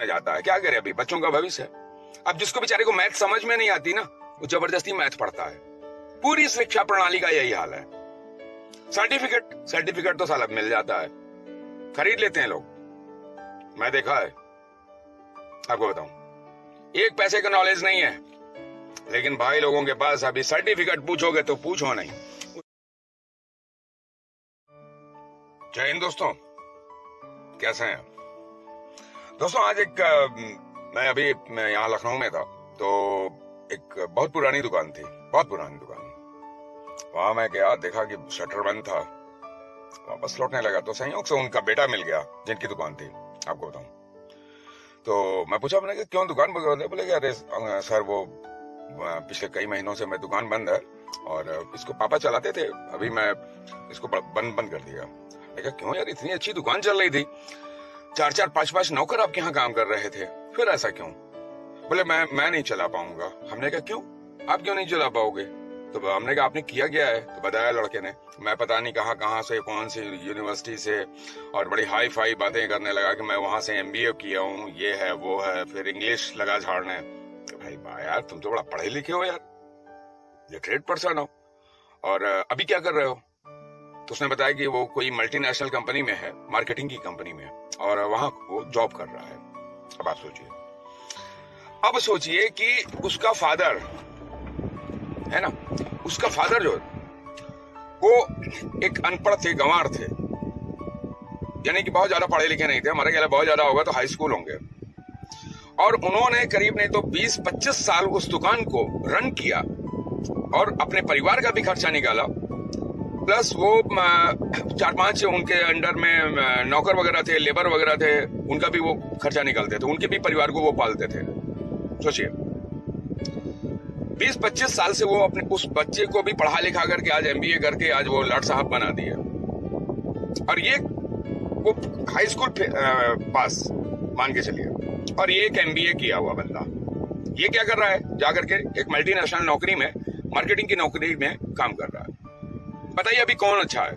में जाता है, क्या करे, अभी बच्चों का भविष्य है। अब जिसको बेचारे को मैथ समझ में नहीं आती ना, वो जबरदस्ती मैथ पढ़ता है। पूरी शिक्षा प्रणाली का यही हाल है। सर्टिफिकेट तो साला मिल जाता है, खरीद लेते हैं लोग। मैं देखा है, आपको बताऊं, एक पैसे का नॉलेज नहीं है, लेकिन भाई लोगों के पास अभी सर्टिफिकेट पूछोगे तो पूछो नहीं। जय हिंद दोस्तों, कैसे हैं दोस्तों। आज मैं अभी यहाँ लखनऊ में था, तो एक बहुत पुरानी दुकान थी, बहुत पुरानी दुकान। वहां मैं गया, देखा कि शटर बंद था, वापस लौटने लगा तो संयोग से उनका बेटा मिल गया जिनकी दुकान थी, आपको बताऊं। तो मैं पूछा, मैंने कि क्यों दुकान बंद है? बोले अरे सर, वो पिछले कई महीनों से मैं दुकान बंद है और इसको पापा चलाते थे, अभी मैं इसको बंद कर दिया। मैं क्यों यार, इतनी अच्छी दुकान चल रही थी, 4-4, 5-5 नौकर आपके यहाँ काम कर रहे थे, फिर ऐसा क्यों? बोले मैं नहीं चला पाऊंगा। हमने कहा क्यों, आप क्यों नहीं चला पाओगे? तो हमने कहा आपने किया गया है? तो बताया लड़के ने, मैं पता नहीं कहाँ से, कौन सी यूनिवर्सिटी से, और बड़ी हाई फाई बातें करने लगा कि मैं वहां से MBA किया हूँ, ये है वो है, फिर इंग्लिश लगा झाड़ने। तो भाई वाह यार, तुम तो बड़ा पढ़े लिखे हो यार, लिटरेट पर्सन हो, और अभी क्या कर रहे हो? तो उसने बताया कि वो कोई मल्टीनेशनल कंपनी में है, मार्केटिंग की कंपनी में, और वहां वो जॉब कर रहा है। अब आप सोचिए कि उसका फादर है ना, उसका फादर जो वो एक अनपढ़ थे, गंवार थे, यानी कि बहुत ज्यादा पढ़े लिखे नहीं थे, हमारे ख्याल बहुत ज्यादा होगा तो हाई स्कूल होंगे। और उन्होंने करीब नहीं तो 20-25 साल उस दुकान को रन किया और अपने परिवार का भी खर्चा निकाला, प्लस वो 4-5 उनके अंडर में नौकर वगैरह थे, लेबर वगैरह थे, उनका भी वो खर्चा निकालते थे, उनके भी परिवार को वो पालते थे। सोचिए, 20-25 साल से वो अपने उस बच्चे को भी पढ़ा लिखा करके आज MBA करके आज वो लट साहब बना दिए। और ये वो हाई स्कूल पास मान के चलिए, और ये एक MBA किया हुआ बंदा, ये क्या कर रहा है, जाकर के एक मल्टीनेशनल नौकरी में, मार्केटिंग की नौकरी में काम कर रहा है। बताइए अभी कौन अच्छा है,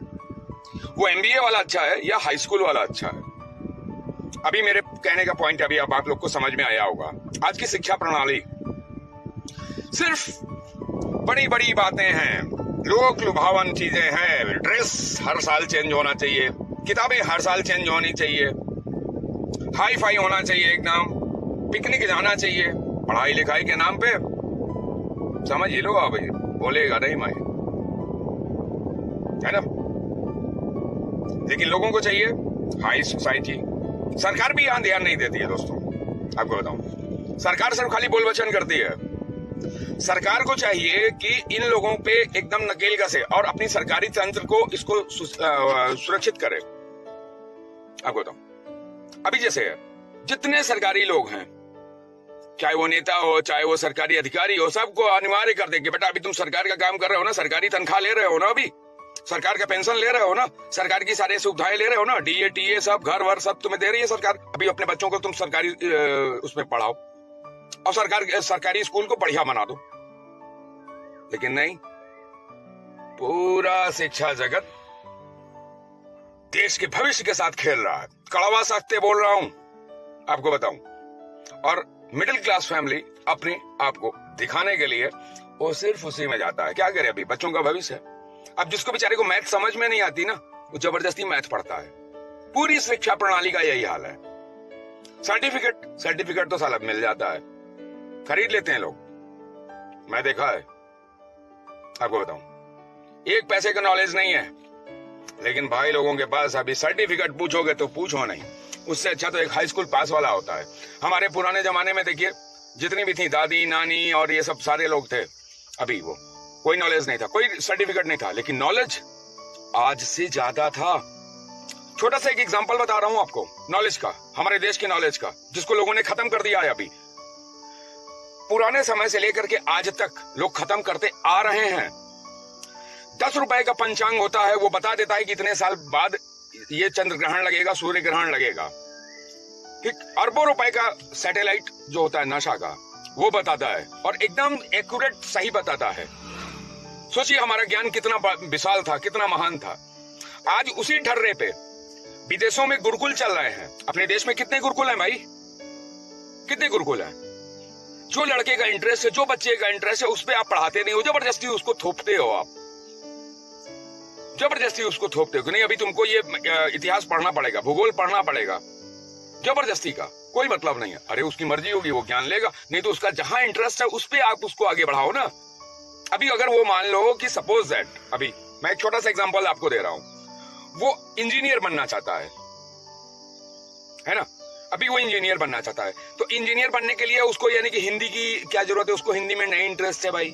वो MBA वाला अच्छा है या हाई स्कूल वाला अच्छा है? अभी मेरे कहने का पॉइंट अभी अब आप लोग को समझ में आया होगा। आज की शिक्षा प्रणाली सिर्फ बड़ी बड़ी बातें हैं, लोक लुभावन चीजें हैं, ड्रेस हर साल चेंज होना चाहिए, किताबें हर साल चेंज होनी चाहिए, हाई फाई होना चाहिए, एकदम पिकनिक जाना चाहिए, पढ़ाई लिखाई के नाम पे। समझ ही लो आप, बोलेगा नहीं मैं, है ना। लेकिन लोगों को चाहिए हाई सोसाइटी। सरकार भी यहां ध्यान नहीं देती है दोस्तों, आपको बताऊं, सरकार सिर्फ खाली बोल वचन करती है। सरकार को चाहिए कि इन लोगों पे एकदम नकेल कसे और अपनी सरकारी तंत्र को इसको सुरक्षित करे। आपको बताऊं, अभी जैसे जितने सरकारी लोग हैं, चाहे वो नेता हो, चाहे वो सरकारी अधिकारी हो, सबको अनिवार्य कर देंगे, बेटा अभी तुम सरकार का काम कर रहे हो ना, सरकारी तनख्वाह ले रहे हो ना, अभी सरकार का पेंशन ले रहे हो ना, सरकार की सारी सुविधाएं ले रहे हो ना, DA TA सब, घर वर सब तुम्हें दे रही है सरकार। अभी अपने बच्चों को तुम सरकारी उसमें पढ़ाओ और सरकारी स्कूल को बढ़िया बना दो। लेकिन नहीं, पूरा शिक्षा जगत देश के भविष्य के साथ खेल रहा है। कड़वा सत्य बोल रहा हूं, आपको बताऊं। और मिडिल क्लास फैमिली अपने आप को दिखाने के लिए वो सिर्फ उसी में जाता है, क्या करे, अभी बच्चों का भविष्य है। अब जिसको बेचारे को मैथ समझ में नहीं आती ना, वो जबरदस्ती मैथ पढ़ता है। पूरी शिक्षा प्रणाली का यही हाल है। सर्टिफिकेट तो साला मिल जाता है, खरीद लेते हैं लोग। मैं देखा है, आपको बताऊं, एक पैसे का नॉलेज नहीं है, लेकिन भाई लोगों के पास अभी सर्टिफिकेट पूछोगे तो पूछो नहीं। उससे अच्छा तो एक हाई स्कूल पास वाला होता है। हमारे पुराने जमाने में देखिए, जितनी भी थी दादी नानी और ये सब सारे लोग थे, अभी वो कोई नॉलेज नहीं था, कोई सर्टिफिकेट नहीं था, लेकिन नॉलेज आज से ज्यादा था। छोटा सा एक एग्जांपल बता रहा हूं आपको नॉलेज का, हमारे देश के नॉलेज का, जिसको लोगों ने खत्म कर दिया है। अभी पुराने समय से लेकर के आज तक लोग खत्म करते आ रहे हैं। 10 रुपए का पंचांग होता है, वो बता देता है कि इतने साल बाद ये चंद्र ग्रहण लगेगा, सूर्य ग्रहण लगेगा। ठीक, अरबों रुपए का सैटेलाइट जो होता है नासा का, वो बताता है और एकदम एक्यूरेट सही बताता है। सोचिए हमारा ज्ञान कितना विशाल था, कितना महान था। आज उसी ढर्रे पे विदेशों में गुरुकुल चल रहे हैं। अपने देश में कितने गुरुकुल हैं भाई? कितने गुरुकुल हैं? जो लड़के का इंटरेस्ट है, जो बच्चे का इंटरेस्ट है, उस पर आप पढ़ाते नहीं हो, जबरदस्ती उसको थोपते हो आप, जबरदस्ती उसको थोपते हो कि नहीं अभी तुमको ये इतिहास पढ़ना पड़ेगा, भूगोल पढ़ना पड़ेगा, जबरदस्ती का कोई मतलब नहीं है। अरे उसकी मर्जी होगी, वो ज्ञान लेगा, नहीं तो उसका जहां इंटरेस्ट है उस पर आप उसको आगे बढ़ाओ ना। अभी अगर वो मान लो कि सपोज दैट, अभी मैं एक छोटा सा एग्जांपल आपको दे रहा हूं, वो इंजीनियर बनना चाहता है ना, अभी वो इंजीनियर बनना चाहता है, तो इंजीनियर बनने के लिए उसको यानी कि हिंदी की क्या जरूरत है, उसको हिंदी में नहीं इंटरेस्ट है भाई,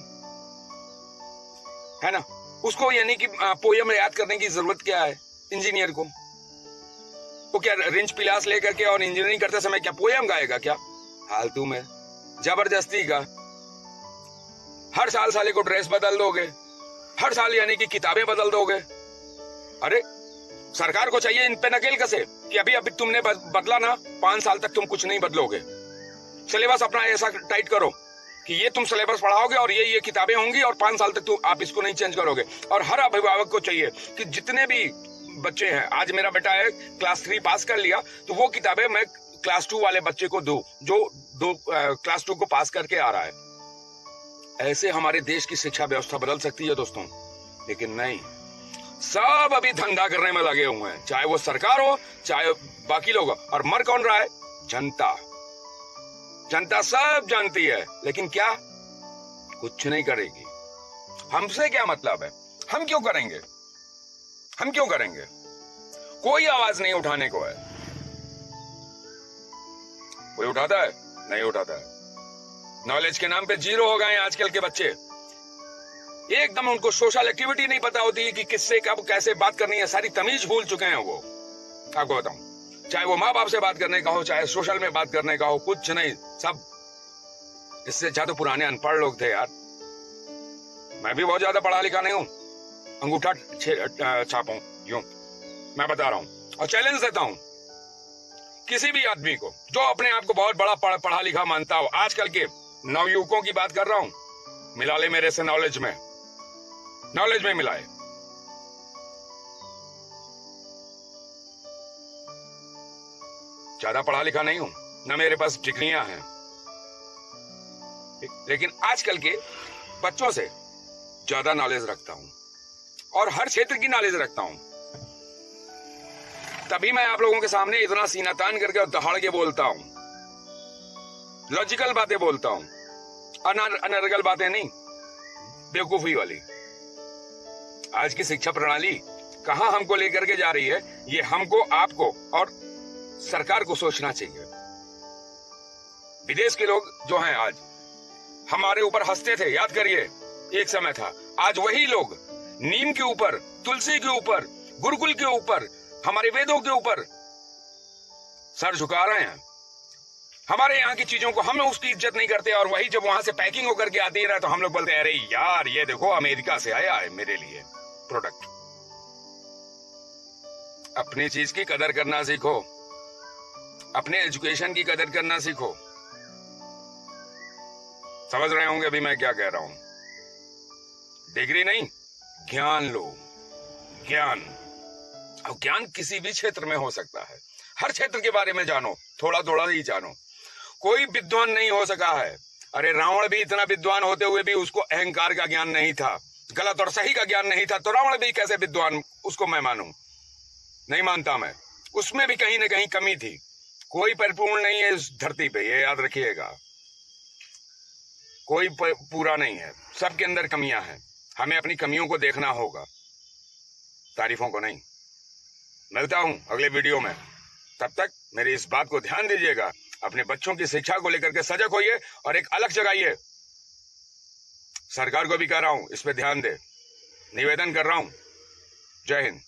है ना, उसको यानी कि पोयम याद करने की जरूरत क्या है इंजीनियर को? वो क्या रिंच पिलास लेकर के और इंजीनियरिंग करते समय क्या पोयम गाएगा क्या? फालतू में, जबरदस्ती का। हर साल साले को ड्रेस बदल दोगे, हर साल यानी कि किताबें बदल दोगे। अरे सरकार को चाहिए इन पे नकेल कसे कि अभी अभी तुमने बदला ना, 5 साल तक तुम कुछ नहीं बदलोगे। सिलेबस अपना ऐसा टाइट करो कि ये तुम सिलेबस पढ़ाओगे और ये किताबें होंगी और 5 साल तक आप इसको नहीं चेंज करोगे। और हर अभिभावक को चाहिए कि जितने भी बच्चे हैं, आज मेरा बेटा है क्लास 3 पास कर लिया, तो वो किताबें मैं क्लास 2 वाले बच्चे को दूं जो क्लास 2 को पास करके आ रहा है। ऐसे हमारे देश की शिक्षा व्यवस्था बदल सकती है दोस्तों, लेकिन नहीं, सब अभी धंधा करने में लगे हुए हैं, चाहे वो सरकार हो चाहे बाकी लोग। और मर कौन रहा है? जनता। जनता सब जानती है, लेकिन क्या कुछ नहीं करेगी। हमसे क्या मतलब है? हम क्यों करेंगे? हम क्यों करेंगे? कोई आवाज नहीं उठाने को है। कोई उठाता है? नहीं उठाता है। नॉलेज के नाम पे जीरो हो गए हैं आजकल के बच्चे। एकदम उनको सोशल एक्टिविटी नहीं पता होती है कि किससे कब कैसे बात करनी है, सारी तमीज भूल चुके हैं वो। आपको बताऊं, चाहे वो माँ बाप से बात करने का हो, चाहे सोशल में बात करने का हो, कुछ नहीं, सब। इससे ज्यादा पुराने अनपढ़ लोग थे यार। मैं भी बहुत ज्यादा पढ़ा लिखा नहीं हूं, अंगूठा छापूं यूं, मैं बता रहा हूं और चैलेंज देता हूं किसी भी आदमी को जो अपने आप को बहुत बड़ा पढ़ा लिखा मानता हो। आजकल के नवयुवकों की बात कर रहा हूं, मिला ले मेरे से नॉलेज में मिलाए। ज्यादा पढ़ा लिखा नहीं हूं, ना मेरे पास डिग्रियां हैं, लेकिन आजकल के बच्चों से ज्यादा नॉलेज रखता हूं और हर क्षेत्र की नॉलेज रखता हूं। तभी मैं आप लोगों के सामने इतना सीना तान करके और दहाड़ के बोलता हूं, लॉजिकल बातें बोलता हूं, अनर्गल बातें नहीं, बेवकूफी वाली। आज की शिक्षा प्रणाली कहां हमको लेकर के जा रही है, ये हमको, आपको और सरकार को सोचना चाहिए। विदेश के लोग जो हैं आज हमारे ऊपर हंसते थे, याद करिए, एक समय था। आज वही लोग नीम के ऊपर, तुलसी के ऊपर, गुरुकुल के ऊपर, हमारे वेदों के ऊपर सर झुका रहे हैं। हमारे यहाँ की चीजों को हम उसकी इज्जत नहीं करते, और वही जब वहां से पैकिंग होकर के आती है तो हम लोग बोलते हैं, अरे यार ये देखो अमेरिका से आया है मेरे लिए प्रोडक्ट। अपनी चीज की कदर करना सीखो, अपने एजुकेशन की कदर करना सीखो। समझ रहे होंगे अभी मैं क्या कह रहा हूं। डिग्री नहीं, ज्ञान लो, ज्ञान। और ज्ञान किसी भी क्षेत्र में हो सकता है, हर क्षेत्र के बारे में जानो, थोड़ा थोड़ा ही जानो। कोई विद्वान नहीं हो सका है। अरे रावण भी इतना विद्वान होते हुए भी उसको अहंकार का ज्ञान नहीं था, गलत और सही का ज्ञान नहीं था, तो रावण भी कैसे विद्वान, उसको मैं मानूं? नहीं मानता मैं। उसमें भी कहीं ना कहीं कमी थी। कोई परिपूर्ण नहीं है इस धरती पे, ये याद रखिएगा। कोई पूरा नहीं है, सबके अंदर कमियां हैं। हमें अपनी कमियों को देखना होगा, तारीफों को नहीं। मिलता हूं अगले वीडियो में, तब तक मेरी इस बात को ध्यान दीजिएगा, अपने बच्चों की शिक्षा को लेकर के सजग होइए और एक अलग जगाइए। सरकार को भी कह रहा हूं, इस पे ध्यान दे, निवेदन कर रहा हूं। जय हिंद।